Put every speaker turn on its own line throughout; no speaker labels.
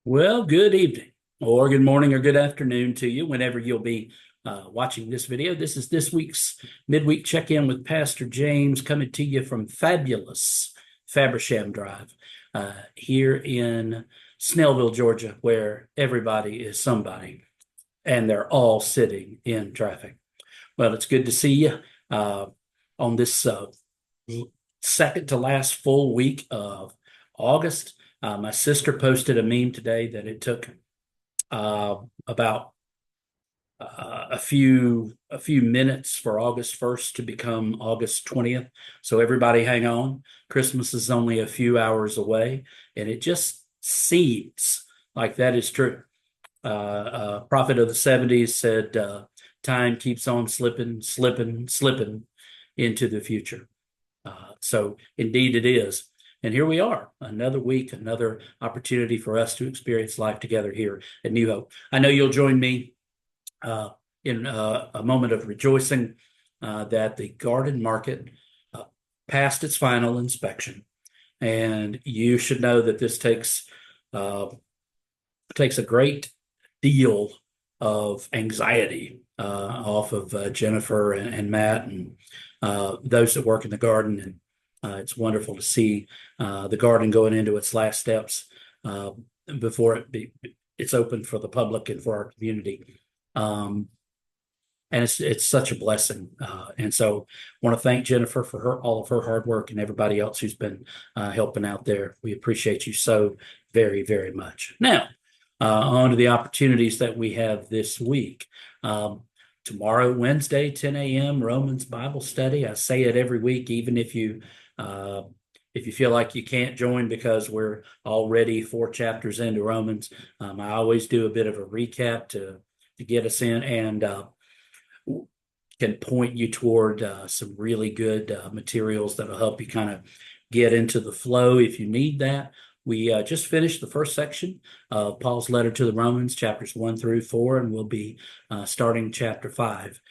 Well, good evening, or good morning, or good afternoon to you, whenever you'll be watching this video. This is this week's midweek check-in with Pastor James, coming to you from fabulous Fabersham Drive here in Snellville, Georgia, where everybody is somebody, and they're all sitting in traffic. Well, it's good to see you on this second to last full week of August. My sister posted a meme today that it took about a few minutes for August 1st to become August 20th. So everybody hang on. Christmas is only a few hours away, and it just seems like that is true. Prophet of the 70s said, time keeps on slipping, slipping, slipping into the future. So indeed it is. And here we are, another week, another opportunity for us to experience life together here at New Hope. I know you'll join me in a moment of rejoicing that the garden market passed its final inspection. And you should know that this takes a great deal of anxiety off of Jennifer and Matt and those that work in the garden. And it's wonderful to see the garden going into its last steps before it's open for the public and for our community. And it's such a blessing. And so I want to thank Jennifer for all of her hard work and everybody else who's been helping out there. We appreciate you so very, very much. Now, on to the opportunities that we have this week. Tomorrow, Wednesday, 10 a.m., Romans Bible study. I say it every week, even if you feel like you can't join because we're already 4 chapters into Romans. I always do a bit of a recap to get us in and can point you toward some really good materials that'll help you kind of get into the flow if you need that. We just finished the first section of Paul's letter to the Romans, chapters 1 through 4, and we'll be starting chapter 5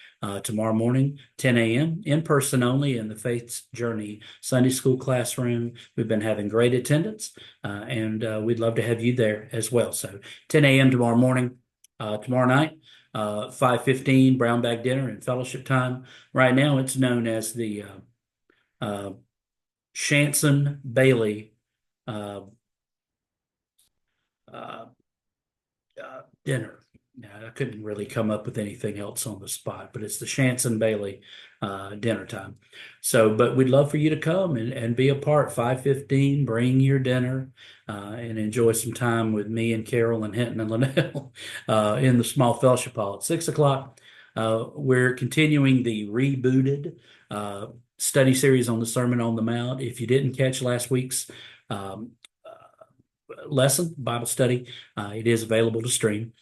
tomorrow morning, 10 a.m., in person only in the Faith's Journey Sunday School classroom. We've been having great attendance, and we'd love to have you there as well. So 10 a.m. tomorrow morning, tomorrow night, 5:15, brown bag dinner and fellowship time. Right now, it's known as the Shanson Bailey uh, uh, dinner. I couldn't really come up with anything else on the spot, but it's the Shanson Bailey dinner time. So, but we'd love for you to come and be a part. 5:15, bring your dinner and enjoy some time with me and Carol and Hinton and Linnell in the small fellowship hall at 6 o'clock. We're continuing the rebooted study series on the Sermon on the Mount. If you didn't catch last week's um, lesson, Bible study, it is available to stream.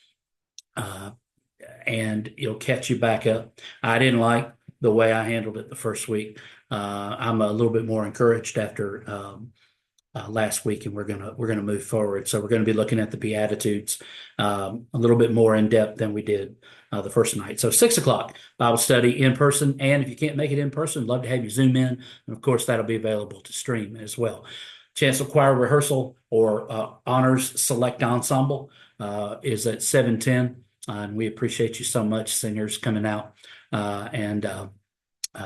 Uh, and it'll catch you back up. I didn't like the way I handled it the first week. I'm a little bit more encouraged after last week, and we're gonna move forward. So we're going to be looking at the Beatitudes a little bit more in depth than we did the first night. So 6 o'clock Bible study in person, and if you can't make it in person, I'd love to have you Zoom in, and of course that'll be available to stream as well. Chancel Choir rehearsal or honors select ensemble is at 7:10. And we appreciate you so much, singers coming out. And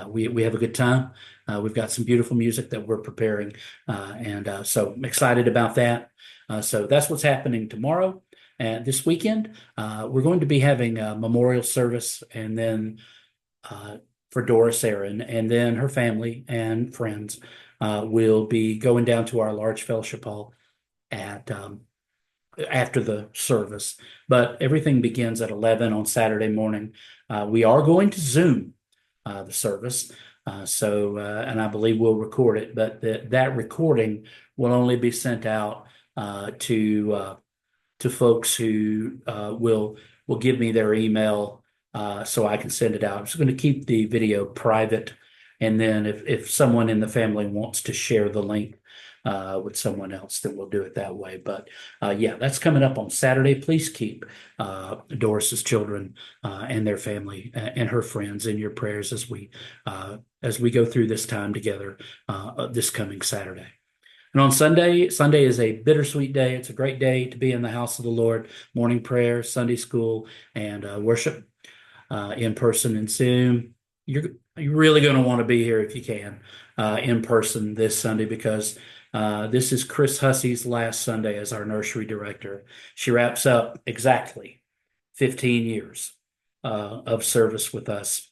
we have a good time. We've got some beautiful music that we're preparing. And so I'm excited about that. So that's what's happening tomorrow. And this weekend, we're going to be having a memorial service and then for Doris Aaron, and then her family and friends will be going down to our large fellowship hall at after the service. But everything begins at 11 on Saturday morning. We are going to Zoom the service. And I believe we'll record it, but that recording will only be sent out to folks who will give me their email so I can send it out. I'm just going to keep the video private, and then if someone in the family wants to share the link with someone else, then we'll do it that way. But yeah, that's coming up on Saturday. Please keep Doris's children and their family and her friends in your prayers as we go through this time together this coming Saturday. And on Sunday is a bittersweet day. It's a great day to be in the house of the Lord, morning prayer, Sunday school, and worship in person and Zoom. You're really going to want to be here if you can in person this Sunday because this is Chris Hussey's last Sunday as our nursery director. She wraps up exactly 15 years of service with us.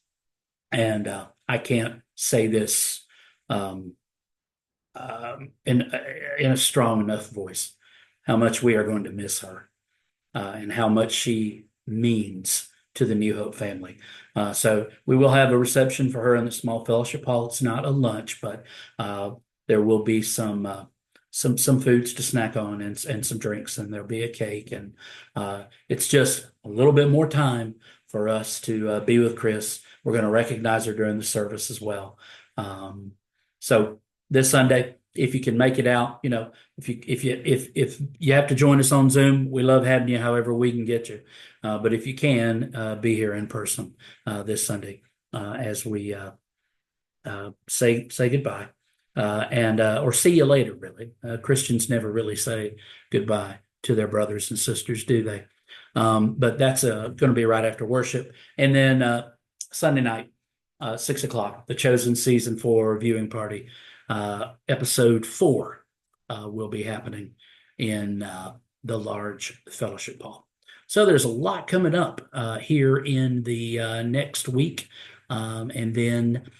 And I can't say this um, in a strong enough voice how much we are going to miss her and how much she means to the New Hope family. So we will have a reception for her in the small fellowship hall. It's not a lunch, but there will be some foods to snack on and some drinks, and there'll be a cake, and it's just a little bit more time for us to be with Chris. We're going to recognize her during the service as well. So this Sunday, if you can make it out, if you have to join us on Zoom, we love having you however we can get you. But if you can, be here in person this Sunday as we say goodbye and or see you later. Really, Christians never really say goodbye to their brothers and sisters, do they? But that's going to be right after worship, and then Sunday night, 6 o'clock, the Chosen Season 4 viewing party, episode 4 will be happening in the large fellowship hall. So there's a lot coming up here in the next week. And then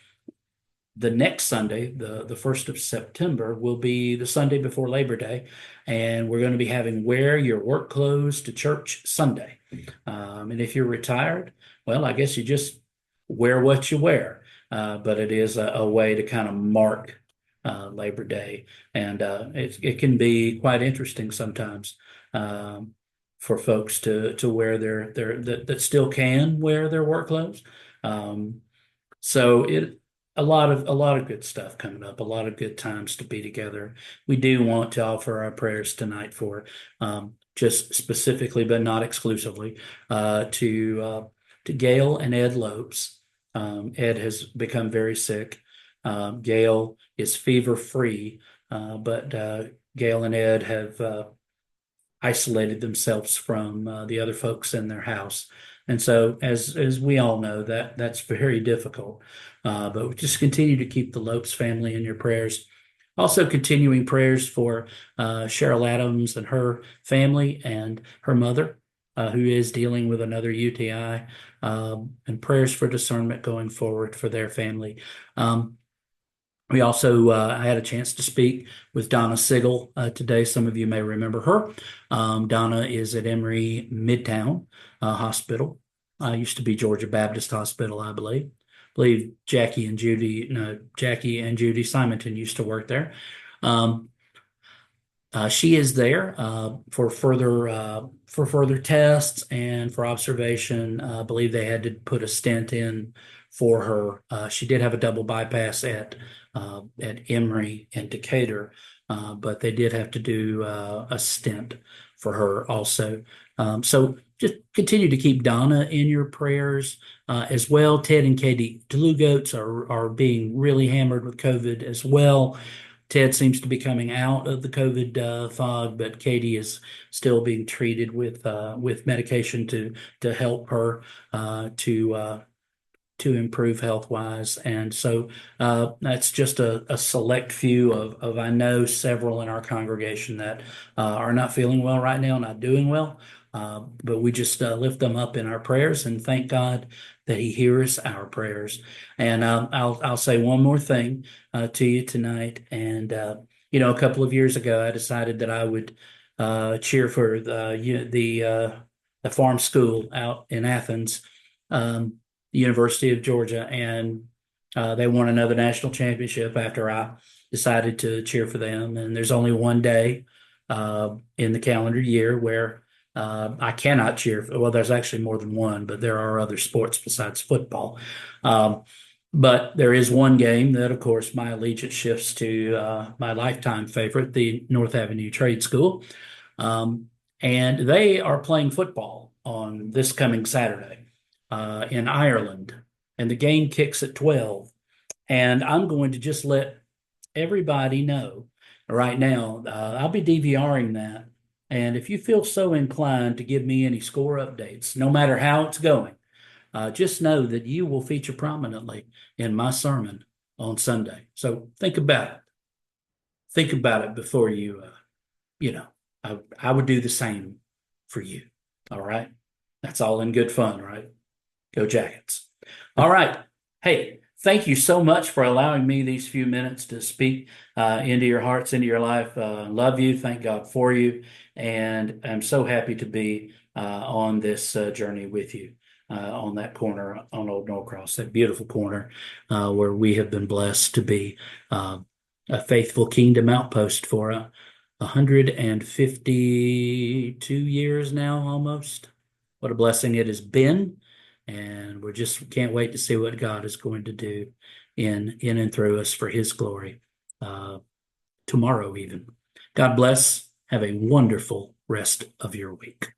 the next Sunday, the 1st of September, will be the Sunday before Labor Day. And we're going to be having Wear Your Work Clothes to Church Sunday. And if you're retired, well, I guess you just wear what you wear. But it is a way to kind of mark Labor Day. And it can be quite interesting sometimes for folks to wear that still can wear their work clothes. So a lot of good stuff coming up, a lot of good times to be together. We do want to offer our prayers tonight for just specifically, but not exclusively, to Gail and Ed Lopes. Ed has become very sick. Gail is fever free, but Gail and Ed have isolated themselves from the other folks in their house. And so, as we all know, that's very difficult. But we just continue to keep the Lopes family in your prayers. Also, continuing prayers for Cheryl Adams and her family and her mother, who is dealing with another UTI, and prayers for discernment going forward for their family. We also I had a chance to speak with Donna Sigel today. Some of you may remember her. Donna is at Emory Midtown Hospital. Used to be Georgia Baptist Hospital, I believe. Jackie and Judy Simonton used to work there. She is there for further tests and for observation. I believe they had to put a stent in for her. She did have a double bypass at Emory and Decatur, but they did have to do a stent for her also. So just continue to keep Donna in your prayers as well. Ted and Katie DeLugoats are being really hammered with COVID as well. Ted seems to be coming out of the COVID fog, but Katie is still being treated with medication to help her to improve health wise. And so that's just a select few of I know several in our congregation that are not feeling well right now, not doing well. But we just lift them up in our prayers and thank God that He hears our prayers. And I'll say one more thing to you tonight. And a couple of years ago, I decided that I would cheer for the farm school out in Athens, the University of Georgia, and they won another national championship after I decided to cheer for them. And there's only one day in the calendar year where I cannot cheer. Well, there's actually more than one, but there are other sports besides football. But there is one game that, of course, my allegiance shifts to my lifetime favorite, the North Avenue Trade School. And they are playing football on this coming Saturday in Ireland. And the game kicks at 12. And I'm going to just let everybody know right now. I'll be DVRing that. And if you feel so inclined to give me any score updates, no matter how it's going, just know that you will feature prominently in my sermon on Sunday. So think about it. Think about it before you know, I would do the same for you. All right. That's all in good fun, right? Go Jackets. All right. Hey, thank you so much for allowing me these few minutes to speak into your hearts, into your life. Love you. Thank God for you. And I'm so happy to be on this journey with you on that corner on Old Norcross, that beautiful corner where we have been blessed to be uh, a faithful kingdom outpost for 152 years now, almost. What a blessing it has been. And we just can't wait to see what God is going to do in and through us for his glory uh, tomorrow, even. God bless. Have a wonderful rest of your week.